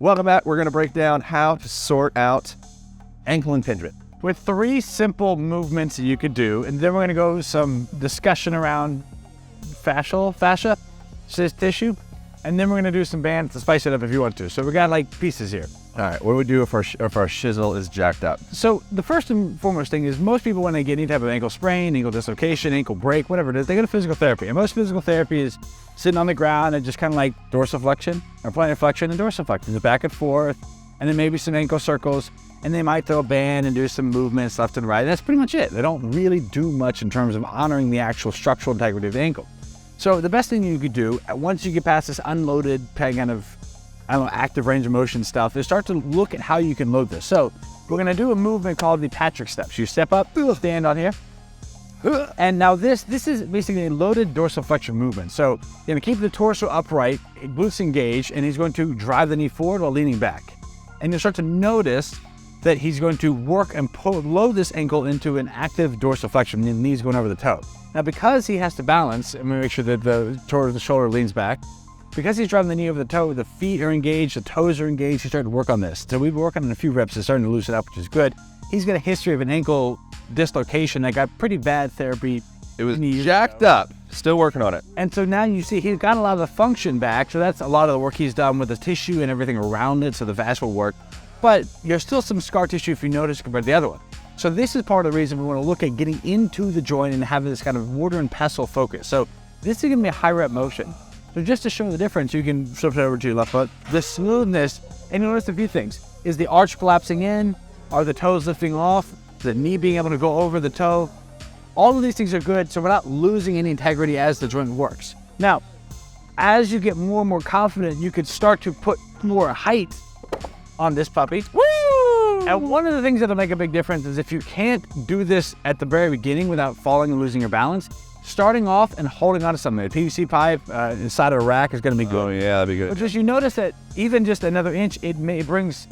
Welcome back. We're going to break down how to sort out ankle impingement with 3 simple movements that you could do, and then we're going to go some discussion around fascia, tissue, and then we're going to do some bands to spice it up if you want to. So we got like pieces here. All right, what do we do if our shizzle is jacked up? So the first and foremost thing is most people, when they get any type of ankle sprain, ankle dislocation, ankle break, whatever it is, they go to physical therapy. And most physical therapy is sitting on the ground and just kind of like dorsiflexion or plantar flexion and dorsiflexion, back and forth, and then maybe some ankle circles, and they might throw a band and do some movements left and right. And that's pretty much it. They don't really do much in terms of honoring the actual structural integrity of the ankle. So the best thing you could do, once you get past this unloaded kind of, active range of motion stuff, is start to look at how you can load this. So we're gonna do a movement called the Patrick steps. You step up, stand on here. And now this is basically a loaded dorsiflexion movement. So you're gonna keep the torso upright, glutes engaged, and he's going to drive the knee forward while leaning back. And you'll start to notice that he's going to work and load this ankle into an active dorsiflexion, the knee's going over the toe. Now, because he has to balance, and make sure that the shoulder leans back, because he's driving the knee over the toe, the feet are engaged, the toes are engaged, he's starting to work on this. So we've been working on a few reps, it's starting to loosen up, which is good. He's got a history of an ankle dislocation that got pretty bad therapy. It was jacked up, still working on it. And so now you see he's got a lot of the function back, so that's a lot of the work he's done with the tissue and everything around it, so the vascular work. But there's still some scar tissue if you notice compared to the other one. So this is part of the reason we want to look at getting into the joint and having this kind of mortar and pestle focus. So this is going to be a high rep motion. So just to show the difference, you can flip it over to your left foot. The smoothness, and you'll notice a few things. Is the arch collapsing in? Are the toes lifting off? The knee being able to go over the toe? All of these things are good, so we're not losing any integrity as the joint works. Now, as you get more and more confident, you could start to put more height on this puppy. Woo! And one of the things that'll make a big difference is if you can't do this at the very beginning without falling and losing your balance, starting off and holding on to something. A PVC pipe inside of a rack is going to be good. Oh yeah, that'd be good. But just you notice that even just another inch, it brings.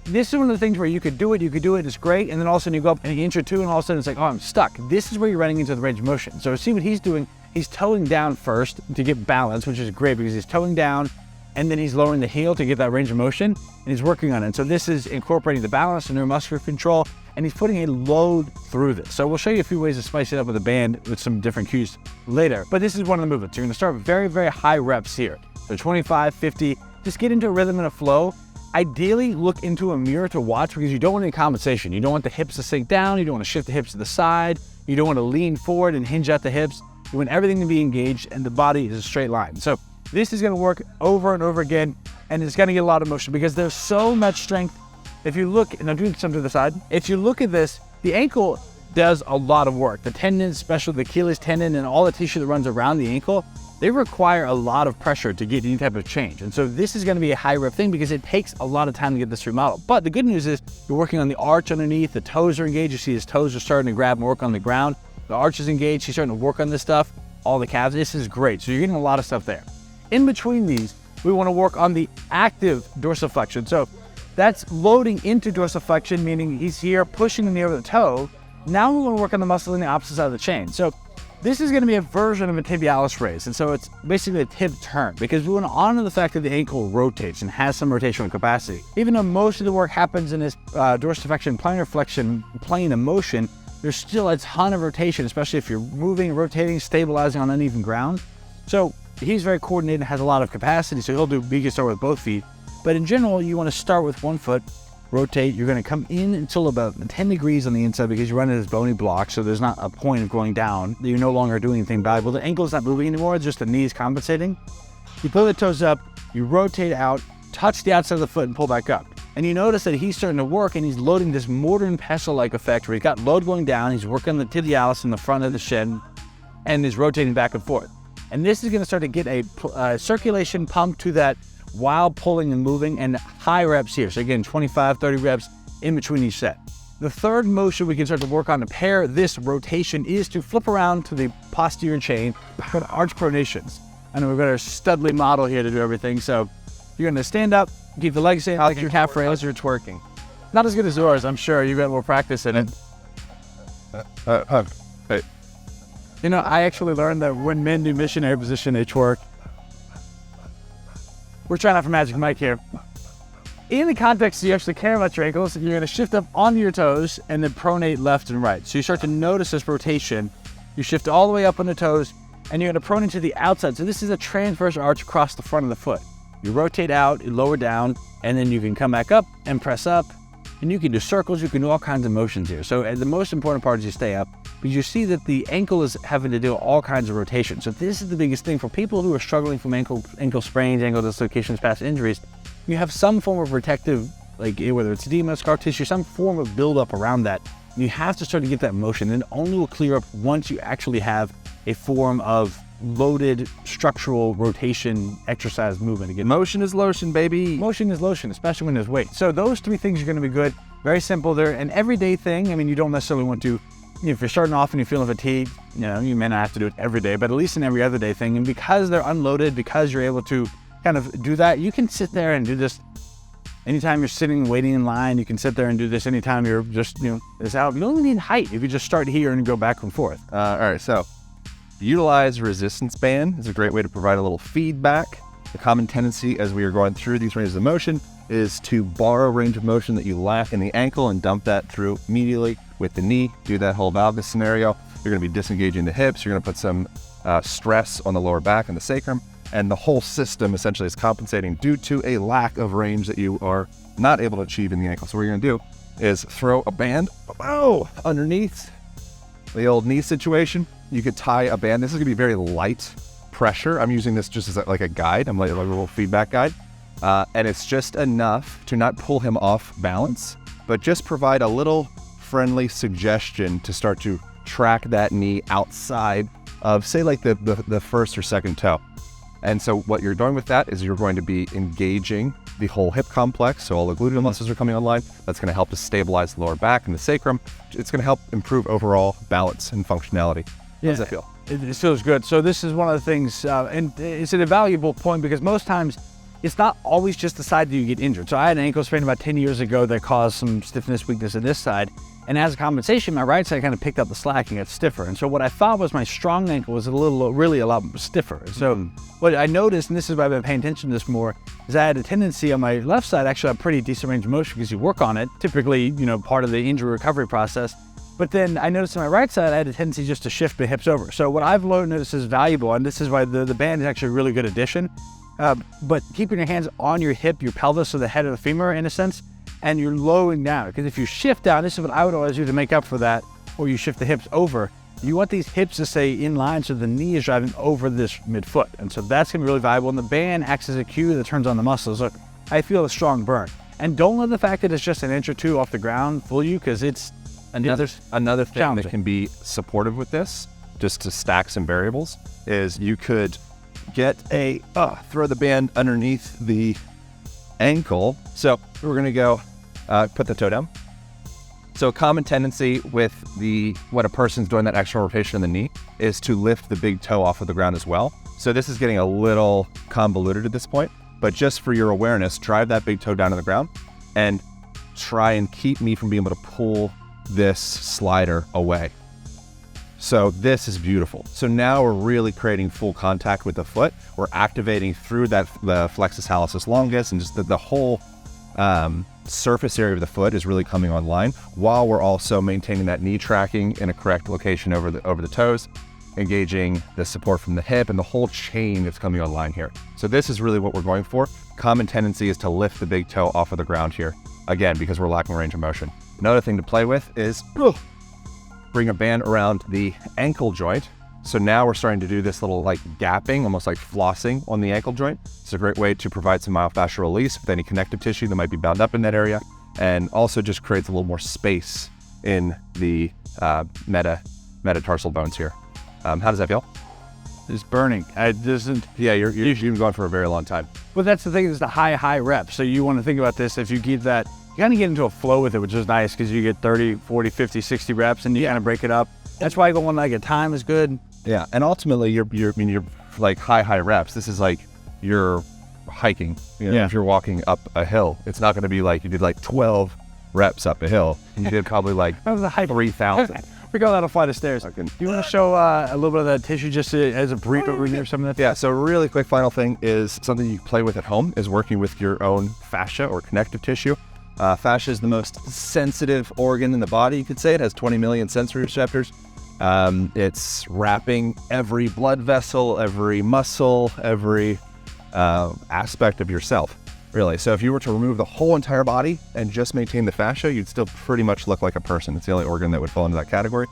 This is one of the things where you could do it, it's great, and then all of a sudden you go up an inch or two, and all of a sudden it's like, oh, I'm stuck. This is where you're running into the range of motion. So see what he's doing. He's toeing down first to get balance, which is great because he's toeing down, and then he's lowering the heel to get that range of motion, and he's working on it. And so this is incorporating the balance and neuromuscular control, and he's putting a load through this. So we'll show you a few ways to spice it up with a band with some different cues later. But this is one of the movements. You're gonna start with very, very high reps here. So 25, 50, just get into a rhythm and a flow. Ideally, look into a mirror to watch because you don't want any compensation. You don't want the hips to sink down. You don't want to shift the hips to the side. You don't want to lean forward and hinge out the hips. You want everything to be engaged and the body is a straight line. So this is going to work over and over again, and it's going to get a lot of motion because there's so much strength. If you look, and I'm doing some to the side. If you look at this, the ankle does a lot of work. The tendons, especially the Achilles tendon and all the tissue that runs around the ankle, they require a lot of pressure to get any type of change. And so this is going to be a high rep thing because it takes a lot of time to get this remodeled. But the good news is you're working on the arch underneath, the toes are engaged. You see his toes are starting to grab and work on the ground. The arch is engaged, he's starting to work on this stuff, all the calves. This is great. So you're getting a lot of stuff there. In between these, we want to work on the active dorsiflexion. So that's loading into dorsiflexion, meaning he's here pushing the knee over the toe. Now we're going to work on the muscle in the opposite side of the chain. So this is going to be a version of a tibialis raise, and so it's basically a tib turn because we want to honor the fact that the ankle rotates and has some rotational capacity. Even though most of the work happens in this dorsiflexion, plantar flexion plane of motion, there's still a ton of rotation, especially if you're moving, rotating, stabilizing on uneven ground. So he's very coordinated and has a lot of capacity, so you can start with both feet. But in general, you want to start with one foot, rotate. You're going to come in until about 10 degrees on the inside because you're running this bony block, so there's not a point of going down. You're no longer doing anything valuable. The ankle's not moving anymore, it's just the knees compensating. You pull the toes up, you rotate out, touch the outside of the foot and pull back up. And you notice that he's starting to work and he's loading this mortar and pestle-like effect where he's got load going down, he's working on the tibialis in the front of the shin, and is rotating back and forth. And this is going to start to get a circulation pump to that while pulling and moving, and high reps here. So again, 25, 30 reps in between each set. The third motion we can start to work on to pair this rotation is to flip around to the posterior chain, arch pronations. I know we've got our studly model here to do everything. So you're going to stand up, keep the legs in, like your calf raise. You're twerking. Not as good as yours, I'm sure. You've got more practice in it. Hey. You know, I actually learned that when men do missionary position, they twerk. We're trying out for Magic Mike here. in the context you actually care about your ankles, you're going to shift up onto your toes and then pronate left and right. So you start to notice this rotation. You shift all the way up on the toes and you're going to pronate to the outside. So this is a transverse arch across the front of the foot. You rotate out, you lower down, and then you can come back up and press up. And you can do circles, you can do all kinds of motions here. So the most important part is you stay up, because you see that the ankle is having to do all kinds of rotation. So this is the biggest thing for people who are struggling from ankle sprains, ankle dislocations, past injuries. You have some form of protective, like whether it's edema, scar tissue, some form of buildup around that. You have to start to get that motion, and it only will clear up once you actually have a form of loaded structural rotation exercise movement. Again, Motion is lotion, baby. motion is lotion, especially when there's weight. So those three things are going to be good. Very simple. They're an everyday thing. I mean, you don't necessarily want to, if you're starting off and you're feeling fatigued, you may not have to do it every day, but at least an every other day thing. And because they're unloaded, because you're able to kind of do that, you can sit there and do this anytime you're sitting waiting in line. You can sit there and do this anytime you're just, this out. You don't even need height. If you just start here and go back and forth. All right, so utilize resistance band is a great way to provide a little feedback. The common tendency as we are going through these ranges of motion is to borrow range of motion that you lack in the ankle and dump that through immediately with the knee. Do that whole valgus scenario. You're going to be disengaging the hips. You're going to put some stress on the lower back and the sacrum, and the whole system essentially is compensating due to a lack of range that you are not able to achieve in the ankle. So what you're going to do is throw a band underneath the old knee situation. You could tie a band. This is going to be very light pressure. I'm using this just as like a guide. I'm like a little feedback guide. And it's just enough to not pull him off balance, but just provide a little friendly suggestion to start to track that knee outside of, say, like the first or second toe. And so what you're doing with that is you're going to be engaging the whole hip complex. So all the gluteal muscles are coming online. That's going to help to stabilize the lower back and the sacrum. It's going to help improve overall balance and functionality. How does that feel? It feels good. So this is one of the things, and it's an invaluable point, because most times it's not always just the side that you get injured. So I had an ankle sprain about 10 years ago that caused some stiffness, weakness in this side. And as a compensation, my right side kind of picked up the slack and got stiffer. And so what I thought was my strong ankle was really a lot stiffer. So what I noticed, and this is why I've been paying attention to this more, is I had a tendency on my left side, actually have pretty decent range of motion because you work on it, typically, part of the injury recovery process. But then I noticed on my right side, I had a tendency just to shift my hips over. So what I've noticed is valuable, and this is why the band is actually a really good addition. But keeping your hands on your hip, your pelvis, so the head of the femur in a sense, and you're lowering down. Because if you shift down, this is what I would always do to make up for that, or you shift the hips over, you want these hips to stay in line so the knee is driving over this midfoot. And so that's gonna be really valuable. And the band acts as a cue that turns on the muscles. So I feel a strong burn. And don't let the fact that it's just an inch or two off the ground fool you, because it's another thing that can be supportive with this, just to stack some variables, is you could get throw the band underneath the ankle. So we're gonna go put the toe down. So a common tendency with when a person's doing that external rotation in the knee is to lift the big toe off of the ground as well. So this is getting a little convoluted at this point, but just for your awareness, drive that big toe down to the ground and try and keep me from being able to pull this slider away. So this is beautiful. So now we're really creating full contact with the foot. We're activating through the flexus hallucis longus, and just the whole surface area of the foot is really coming online, while we're also maintaining that knee tracking in a correct location over the toes, engaging the support from the hip and the whole chain that's coming online here. So this is really what we're going for. Common tendency is to lift the big toe off of the ground here, again, because we're lacking range of motion. Another thing to play with is bring a band around the ankle joint. So now we're starting to do this little like gapping, almost like flossing on the ankle joint. It's a great way to provide some myofascial release with any connective tissue that might be bound up in that area, and also just creates a little more space in the metatarsal bones here. How does that feel? It's burning. Yeah, you've been going for a very long time. But that's the thing, is the high rep. So you want to think about this, if you give that, you kind of get into a flow with it, which is nice because you get 30, 40, 50, 60 reps and you kind of break it up. That's why going like a time is good. Yeah, and ultimately you're like high reps. This is like you're hiking. If you're walking up a hill, it's not going to be like you did like 12 reps up a hill. You did probably like 3,000. Forget how to fly the stairs. Okay. Do you want to show a little bit of that tissue just as a brief overview of some of that? Yeah, so really quick final thing is something you play with at home is working with your own fascia or connective tissue. Fascia is the most sensitive organ in the body, you could say. It has 20 million sensory receptors. It's wrapping every blood vessel, every muscle, every aspect of yourself, really. So if you were to remove the whole entire body and just maintain the fascia, you'd still pretty much look like a person. It's the only organ that would fall into that category.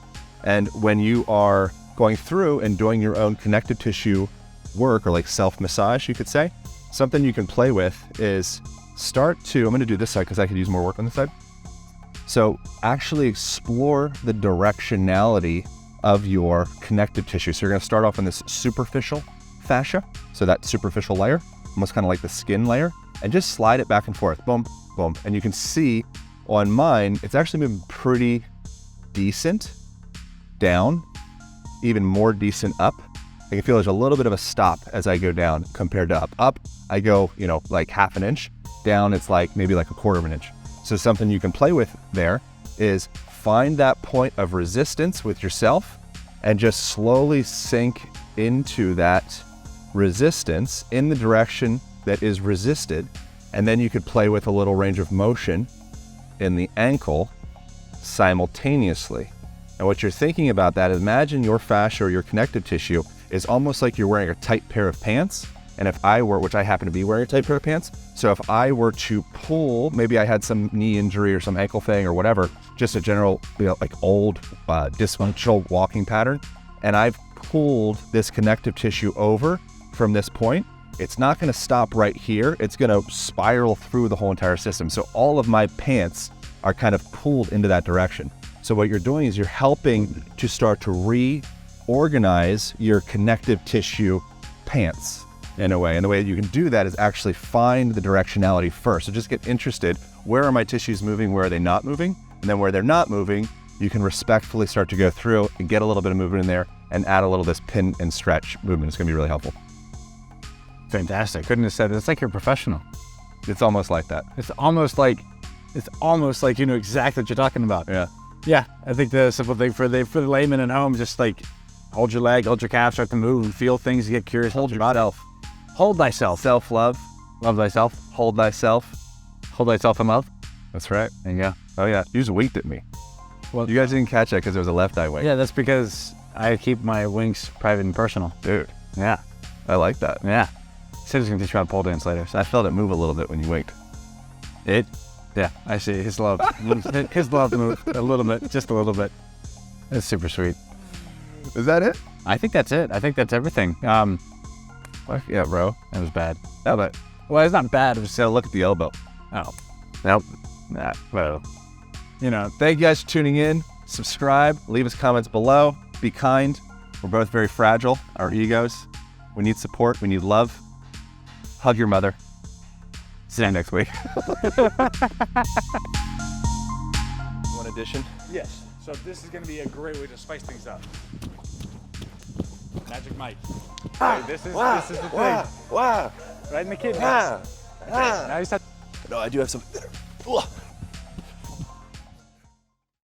And when you are going through and doing your own connective tissue work, or like self-massage, you could say, something you can play with is I'm going to do this side because I could use more work on this side. So actually explore the directionality of your connective tissue. So you're going to start off on this superficial fascia. So that superficial layer, almost kind of like the skin layer, and just slide it back and forth, boom, boom. And you can see on mine, it's actually been pretty decent down, even more decent up. I can feel there's a little bit of a stop as I go down compared to up. Up, I go, like half an inch. Down, it's like maybe like a quarter of an inch. So something you can play with there is find that point of resistance with yourself and just slowly sink into that resistance in the direction that is resisted. And then you could play with a little range of motion in the ankle simultaneously. And what you're thinking about that, imagine your fascia or your connective tissue is almost like you're wearing a tight pair of pants. And if I were, which I happen to be wearing a tight pair of pants, so if I were to pull, maybe I had some knee injury or some ankle thing or whatever, just a general, like old dysfunctional walking pattern, and I've pulled this connective tissue over from this point, it's not going to stop right here. It's going to spiral through the whole entire system. So all of my pants are kind of pulled into that direction. So what you're doing is you're helping to start to reorganize your connective tissue pants in a way. And the way you can do that is actually find the directionality first. So just get interested. Where are my tissues moving? Where are they not moving? And then where they're not moving, you can respectfully start to go through and get a little bit of movement in there and add a little this pin and stretch movement. It's going to be really helpful. Fantastic. Couldn't have said it. It's like you're a professional. It's almost like that. It's almost like you know exactly what you're talking about. Yeah. Yeah. I think the simple thing for the layman at home, just like hold your leg, hold your calf, start to move and feel things, get curious. Hold yourself. Hold thyself. Self-love. Love thyself. Hold thyself. Hold thyself in love. That's right. There you go. Oh yeah. You just winked at me. Well, you guys didn't catch that because there was a left eye wink. Yeah, that's because I keep my winks private and personal. Dude. Yeah. I like that. Yeah. Sid's gonna teach you how to pole dance later. So I felt it move a little bit when you winked. Yeah, I see his love. His love moved a little bit, just a little bit. It's super sweet. Is that it? I think that's it. I think that's everything. Yeah, bro. That was bad. How about? Well, it's not bad. It was Just gotta look at the elbow. oh, nope. Nah, well, Thank you guys for tuning in. Subscribe. Leave us comments below. Be kind. We're both very fragile. Our egos. We need support. We need love. Hug your mother. See you next week. One addition. yes. So this is gonna be a great way to spice things up. Magic Mike. This is the thing. Wow. Right in the kidney. Wow. Now you start. No, I do have some.